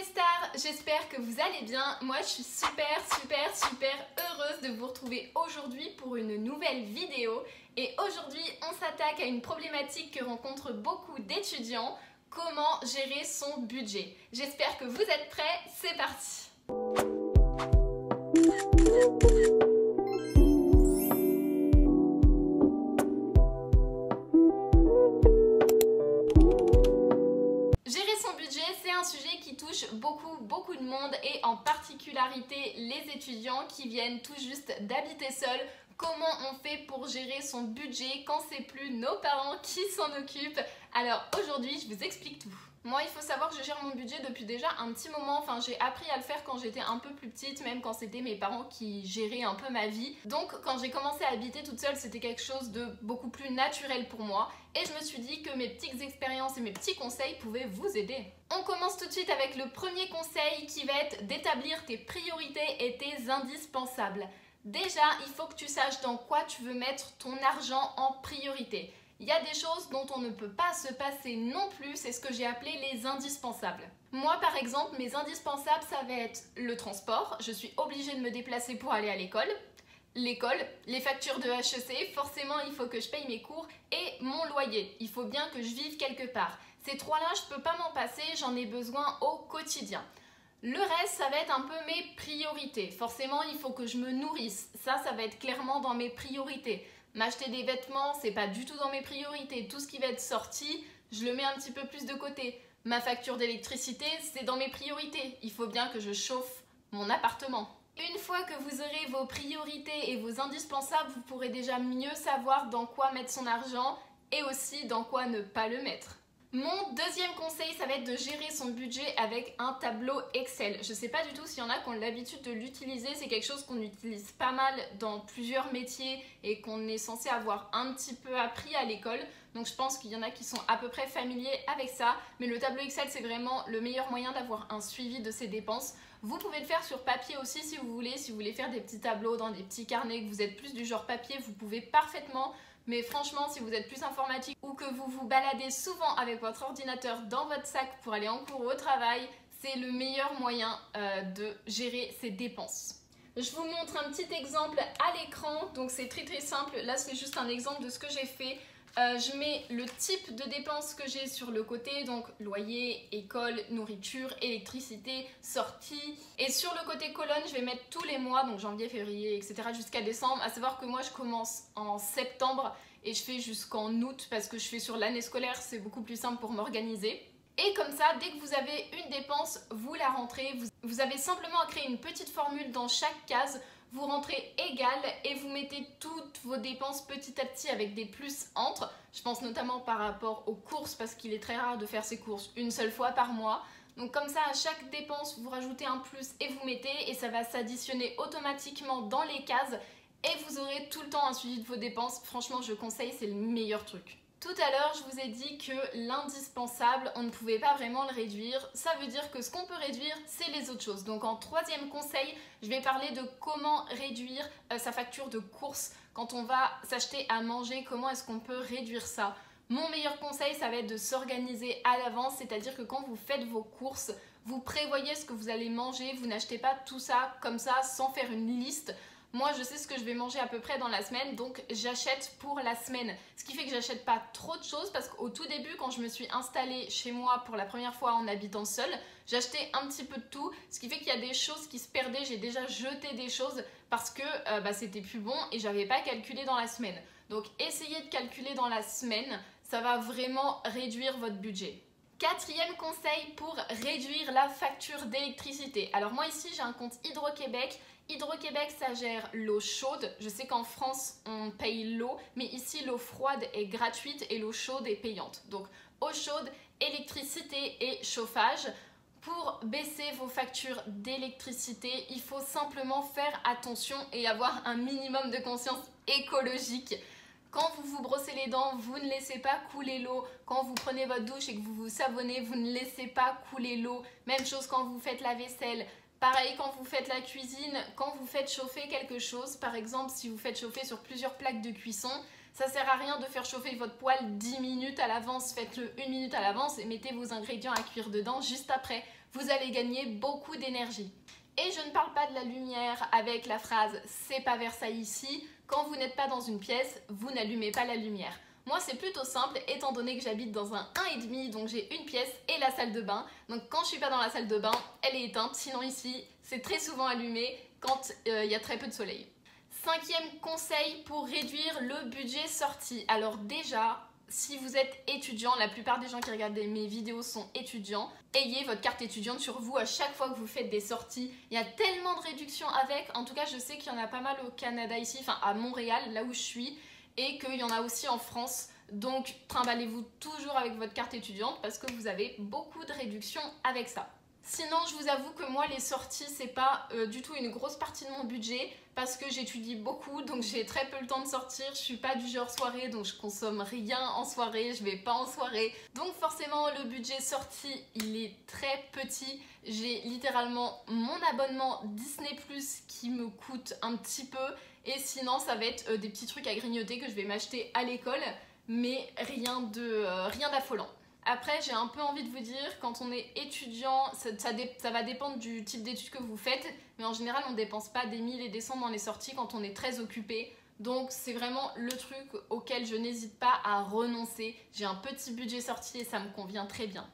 stars, j'espère que vous allez bien. Moi je suis super heureuse de vous retrouver aujourd'hui pour une nouvelle vidéo. Et aujourd'hui on s'attaque à une problématique que rencontrent beaucoup d'étudiants: comment gérer son budget. J'espère que vous êtes prêts, c'est parti. C'est un sujet qui touche beaucoup de monde et en particularité les étudiants qui viennent tout juste d'habiter seuls. Comment on fait pour gérer son budget quand c'est plus nos parents qui s'en occupent? Alors aujourd'hui je vous explique tout. Moi il faut savoir que je gère mon budget depuis déjà un petit moment, enfin j'ai appris à le faire quand j'étais un peu plus petite, même quand c'était mes parents qui géraient un peu ma vie. Donc quand j'ai commencé à habiter toute seule, c'était quelque chose de beaucoup plus naturel pour moi et je me suis dit que mes petites expériences et mes petits conseils pouvaient vous aider. On commence tout de suite avec le premier conseil qui va être d'établir tes priorités et tes indispensables. Déjà, il faut que tu saches dans quoi tu veux mettre ton argent en priorité. Il y a des choses dont on ne peut pas se passer non plus, c'est ce que j'ai appelé les indispensables. Moi par exemple, mes indispensables ça va être le transport, je suis obligée de me déplacer pour aller à l'école. L'école, les factures de HEC, forcément il faut que je paye mes cours et mon loyer, il faut bien que je vive quelque part. Ces trois-là, je ne peux pas m'en passer, j'en ai besoin au quotidien. Le reste, ça va être un peu mes priorités. Forcément, il faut que je me nourrisse. Ça va être clairement dans mes priorités. M'acheter des vêtements, c'est pas du tout dans mes priorités. Tout ce qui va être sorti, je le mets un petit peu plus de côté. Ma facture d'électricité, c'est dans mes priorités. Il faut bien que je chauffe mon appartement. Une fois que vous aurez vos priorités et vos indispensables, vous pourrez déjà mieux savoir dans quoi mettre son argent et aussi dans quoi ne pas le mettre. Mon deuxième conseil, ça va être de gérer son budget avec un tableau Excel. Je ne sais pas du tout s'il y en a qui ont l'habitude de l'utiliser, c'est quelque chose qu'on utilise pas mal dans plusieurs métiers et qu'on est censé avoir un petit peu appris à l'école. Donc je pense qu'il y en a qui sont à peu près familiers avec ça, mais le tableau Excel c'est vraiment le meilleur moyen d'avoir un suivi de ses dépenses. Vous pouvez le faire sur papier aussi si vous voulez faire des petits tableaux dans des petits carnets, que vous êtes plus du genre papier, vous pouvez parfaitement. Mais franchement, si vous êtes plus informatique ou que vous vous baladez souvent avec votre ordinateur dans votre sac pour aller en cours ou au travail, c'est le meilleur moyen de gérer ses dépenses. Je vous montre un petit exemple à l'écran, donc c'est très simple. Là, c'est juste un exemple de ce que j'ai fait. Je mets le type de dépenses que j'ai sur le côté, donc loyer, école, nourriture, électricité, sortie. Et sur le côté colonne, je vais mettre tous les mois, donc janvier, février, etc. jusqu'à décembre. À savoir que moi, je commence en septembre et je fais jusqu'en août parce que je fais sur l'année scolaire, c'est beaucoup plus simple pour m'organiser. Et comme ça, dès que vous avez une dépense, vous la rentrez. Vous avez simplement à créer une petite formule dans chaque case. Vous rentrez égal et vous mettez toutes vos dépenses petit à petit avec des plus entre. Je pense notamment par rapport aux courses parce qu'il est très rare de faire ses courses une seule fois par mois. Donc comme ça, à chaque dépense, vous rajoutez un plus et vous mettez et ça va s'additionner automatiquement dans les cases et vous aurez tout le temps un suivi de vos dépenses. Franchement, je conseille, c'est le meilleur truc. Tout à l'heure, je vous ai dit que l'indispensable, on ne pouvait pas vraiment le réduire. Ça veut dire que ce qu'on peut réduire, c'est les autres choses. Donc en troisième conseil, je vais parler de comment réduire sa facture de course. Quand on va s'acheter à manger, comment est-ce qu'on peut réduire ça? Mon meilleur conseil, ça va être de s'organiser à l'avance. C'est-à-dire que quand vous faites vos courses, vous prévoyez ce que vous allez manger. Vous n'achetez pas tout ça comme ça sans faire une liste. Moi, je sais ce que je vais manger à peu près dans la semaine, donc j'achète pour la semaine. Ce qui fait que j'achète pas trop de choses parce qu'au tout début, quand je me suis installée chez moi pour la première fois en habitant seule, j'achetais un petit peu de tout. Ce qui fait qu'il y a des choses qui se perdaient. J'ai déjà jeté des choses parce que c'était plus bon et j'avais pas calculé dans la semaine. Donc, essayez de calculer dans la semaine. Ça va vraiment réduire votre budget. Quatrième conseil pour réduire la facture d'électricité. Alors moi ici, j'ai un compte Hydro-Québec. Hydro-Québec, ça gère l'eau chaude. Je sais qu'en France, on paye l'eau, mais ici, l'eau froide est gratuite et l'eau chaude est payante. Donc, eau chaude, électricité et chauffage. Pour baisser vos factures d'électricité, il faut simplement faire attention et avoir un minimum de conscience écologique. Quand vous vous brossez les dents, vous ne laissez pas couler l'eau. Quand vous prenez votre douche et que vous vous savonnez, vous ne laissez pas couler l'eau. Même chose quand vous faites la vaisselle. Pareil quand vous faites la cuisine, quand vous faites chauffer quelque chose, par exemple si vous faites chauffer sur plusieurs plaques de cuisson, ça sert à rien de faire chauffer votre poêle 10 minutes à l'avance, faites-le 1 minute à l'avance et mettez vos ingrédients à cuire dedans juste après. vous allez gagner beaucoup d'énergie. Et je ne parle pas de la lumière avec la phrase « c'est pas Versailles ici ». Quand vous n'êtes pas dans une pièce, vous n'allumez pas la lumière. Moi, c'est plutôt simple, étant donné que j'habite dans un 1,5, donc j'ai une pièce et la salle de bain. Donc quand je suis pas dans la salle de bain, elle est éteinte. Sinon ici, c'est très souvent allumé quand il y a très peu de soleil. 5e conseil pour réduire le budget sortie. Alors déjà, si vous êtes étudiant, la plupart des gens qui regardent mes vidéos sont étudiants, ayez votre carte étudiante sur vous à chaque fois que vous faites des sorties. Il y a tellement de réductions avec, en tout cas je sais qu'il y en a pas mal au Canada ici, enfin à Montréal, là où je suis, et qu'il y en a aussi en France. Donc trimballez-vous toujours avec votre carte étudiante parce que vous avez beaucoup de réductions avec ça. Sinon, je vous avoue que moi, les sorties, c'est pas du tout une grosse partie de mon budget parce que j'étudie beaucoup, donc j'ai très peu le temps de sortir. Je suis pas du genre soirée, donc je consomme rien en soirée, je vais pas en soirée. Donc forcément, le budget sortie, il est très petit. J'ai littéralement mon abonnement Disney+ qui me coûte un petit peu. Et sinon, ça va être des petits trucs à grignoter que je vais m'acheter à l'école, mais rien d'affolant. Après, j'ai un peu envie de vous dire, quand on est étudiant, ça va dépendre du type d'études que vous faites, mais en général, on ne dépense pas des 1000 et des cents dans les sorties quand on est très occupé. Donc, c'est vraiment le truc auquel je n'hésite pas à renoncer. J'ai un petit budget sorti et ça me convient très bien.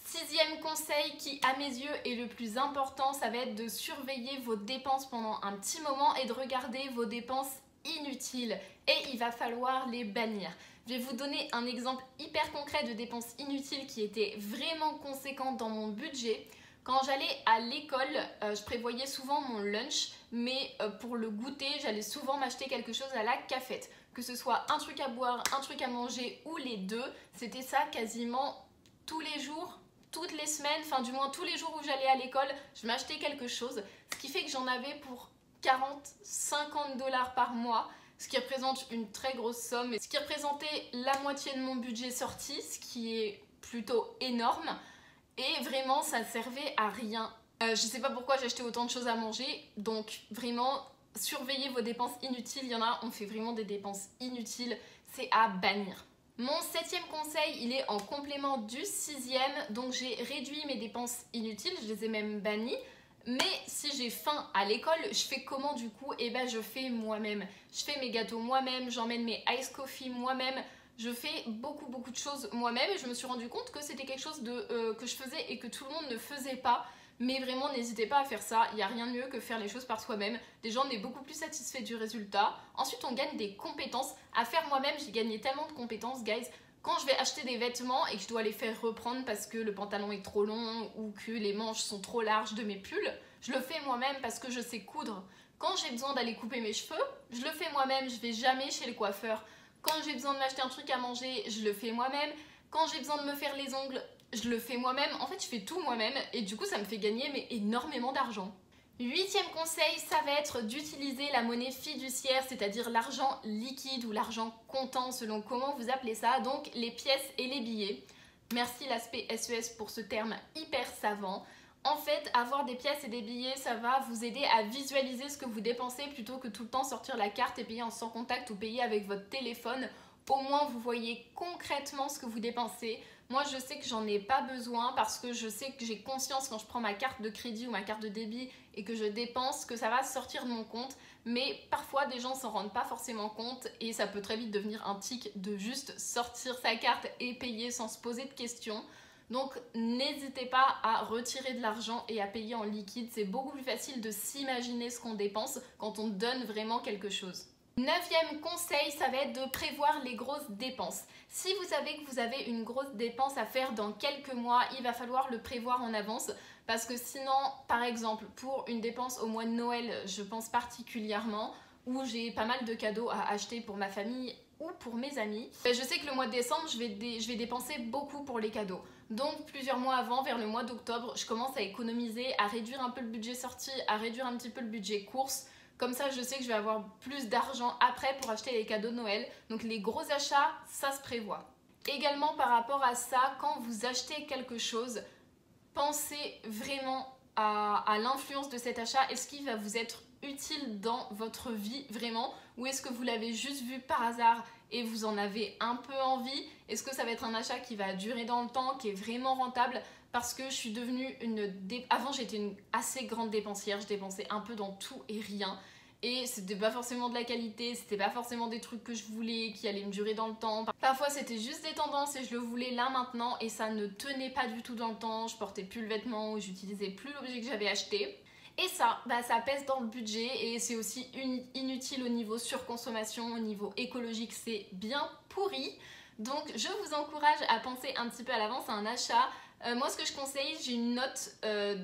6e conseil qui, à mes yeux, est le plus important, ça va être de surveiller vos dépenses pendant un petit moment et de regarder vos dépenses inutiles. Et il va falloir les bannir. Je vais vous donner un exemple hyper concret de dépenses inutiles qui était vraiment conséquente dans mon budget. Quand j'allais à l'école, je prévoyais souvent mon lunch, mais pour le goûter, j'allais souvent m'acheter quelque chose à la cafette. Que ce soit un truc à boire, un truc à manger ou les deux, c'était ça quasiment tous les jours, toutes les semaines, enfin du moins tous les jours où j'allais à l'école, je m'achetais quelque chose. Ce qui fait que j'en avais pour 40-50 $ par mois. Ce qui représente une très grosse somme, ce qui représentait la moitié de mon budget sorti, ce qui est plutôt énorme. Et vraiment, ça servait à rien. Je sais pas pourquoi j'ai acheté autant de choses à manger, donc vraiment, surveillez vos dépenses inutiles. Il y en a, on fait vraiment des dépenses inutiles, c'est à bannir. Mon 7e conseil, il est en complément du 6e, donc j'ai réduit mes dépenses inutiles, je les ai même bannies. Mais si j'ai faim à l'école, je fais comment du coup? Eh ben je fais moi-même. Je fais mes gâteaux moi-même, j'emmène mes ice coffee moi-même. Je fais beaucoup de choses moi-même et je me suis rendu compte que c'était quelque chose que je faisais et que tout le monde ne faisait pas. Mais vraiment, n'hésitez pas à faire ça. Il n'y a rien de mieux que faire les choses par soi-même. Déjà, on est beaucoup plus satisfait du résultat. Ensuite, on gagne des compétences. À faire moi-même, j'ai gagné tellement de compétences, guys. Quand je vais acheter des vêtements et que je dois les faire reprendre parce que le pantalon est trop long ou que les manches sont trop larges de mes pulls, je le fais moi-même parce que je sais coudre. Quand j'ai besoin d'aller couper mes cheveux, je le fais moi-même, je vais jamais chez le coiffeur. Quand j'ai besoin de m'acheter un truc à manger, je le fais moi-même. Quand j'ai besoin de me faire les ongles, je le fais moi-même. En fait, je fais tout moi-même et du coup, ça me fait gagner mais énormément d'argent. 8e conseil, ça va être d'utiliser la monnaie fiduciaire, c'est-à-dire l'argent liquide ou l'argent comptant selon comment vous appelez ça, donc les pièces et les billets. Merci l'aspect SES pour ce terme hyper savant. En fait, avoir des pièces et des billets, ça va vous aider à visualiser ce que vous dépensez plutôt que tout le temps sortir la carte et payer en sans contact ou payer avec votre téléphone. Au moins, vous voyez concrètement ce que vous dépensez. Moi, je sais que j'en ai pas besoin parce que je sais que j'ai conscience quand je prends ma carte de crédit ou ma carte de débit et que je dépense que ça va sortir de mon compte. Mais parfois, des gens s'en rendent pas forcément compte et ça peut très vite devenir un tic de juste sortir sa carte et payer sans se poser de questions. Donc, n'hésitez pas à retirer de l'argent et à payer en liquide. C'est beaucoup plus facile de s'imaginer ce qu'on dépense quand on donne vraiment quelque chose. 9e conseil, ça va être de prévoir les grosses dépenses. Si vous savez que vous avez une grosse dépense à faire dans quelques mois, il va falloir le prévoir en avance parce que sinon, par exemple, pour une dépense au mois de Noël, je pense particulièrement, où j'ai pas mal de cadeaux à acheter pour ma famille ou pour mes amis, je sais que le mois de décembre, je vais dépenser beaucoup pour les cadeaux. Donc plusieurs mois avant, vers le mois d'octobre, je commence à économiser, à réduire un peu le budget sortie, à réduire un petit peu le budget course. Comme ça, je sais que je vais avoir plus d'argent après pour acheter les cadeaux de Noël. Donc les gros achats, ça se prévoit. Également par rapport à ça, quand vous achetez quelque chose, pensez vraiment à l'influence de cet achat. Est-ce qu'il va vous être utile dans votre vie vraiment, ou est-ce que vous l'avez juste vu par hasard et vous en avez un peu envie? Est-ce que ça va être un achat qui va durer dans le temps, qui est vraiment rentable? parce que je suis devenue Avant, j'étais une assez grande dépensière, je dépensais un peu dans tout et rien. Et c'était pas forcément de la qualité, c'était pas forcément des trucs que je voulais, qui allaient me durer dans le temps. Parfois c'était juste des tendances et je le voulais là maintenant et ça ne tenait pas du tout dans le temps. Je portais plus le vêtement ou j'utilisais plus l'objet que j'avais acheté. Et ça, ça pèse dans le budget et c'est aussi inutile au niveau surconsommation, au niveau écologique, c'est bien pourri. Donc je vous encourage à penser un petit peu à l'avance à un achat. Moi ce que je conseille, j'ai une note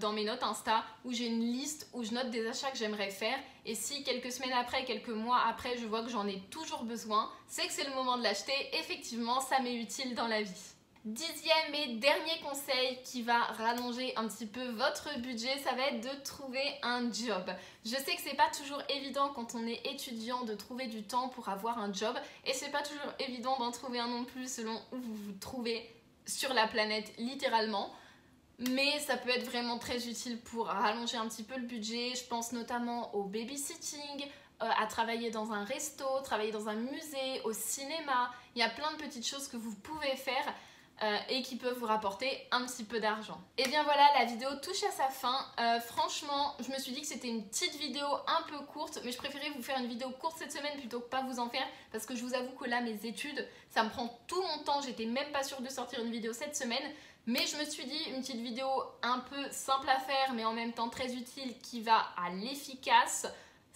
dans mes notes Insta où j'ai une liste où je note des achats que j'aimerais faire et si quelques semaines après, quelques mois après je vois que j'en ai toujours besoin, c'est que c'est le moment de l'acheter. Effectivement, ça m'est utile dans la vie. 10e et dernier conseil qui va rallonger un petit peu votre budget, ça va être de trouver un job. Je sais que c'est pas toujours évident quand on est étudiant de trouver du temps pour avoir un job et c'est pas toujours évident d'en trouver un non plus selon où vous vous trouvez sur la planète littéralement, mais ça peut être vraiment très utile pour rallonger un petit peu le budget. Je pense notamment au babysitting, à travailler dans un resto, travailler dans un musée, au cinéma. Il y a plein de petites choses que vous pouvez faire et qui peuvent vous rapporter un petit peu d'argent. Et bien voilà, la vidéo touche à sa fin. Franchement, je me suis dit que c'était une petite vidéo un peu courte, mais je préférais vous faire une vidéo courte cette semaine plutôt que pas vous en faire, parce que je vous avoue que là, mes études, ça me prend tout mon temps. J'étais même pas sûre de sortir une vidéo cette semaine, mais je me suis dit une petite vidéo un peu simple à faire, mais en même temps très utile, qui va à l'efficace.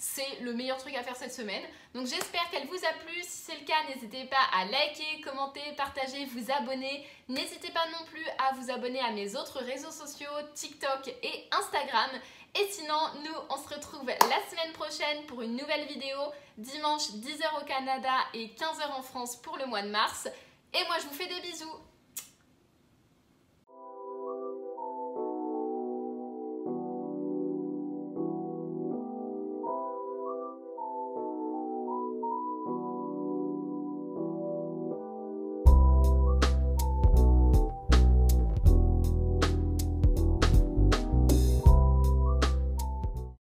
C'est le meilleur truc à faire cette semaine. Donc j'espère qu'elle vous a plu. Si c'est le cas, n'hésitez pas à liker, commenter, partager, vous abonner. N'hésitez pas non plus à vous abonner à mes autres réseaux sociaux, TikTok et Instagram. Et sinon, nous, on se retrouve la semaine prochaine pour une nouvelle vidéo. Dimanche, 10h au Canada et 15h en France pour le mois de mars. Et moi, je vous fais des bisous.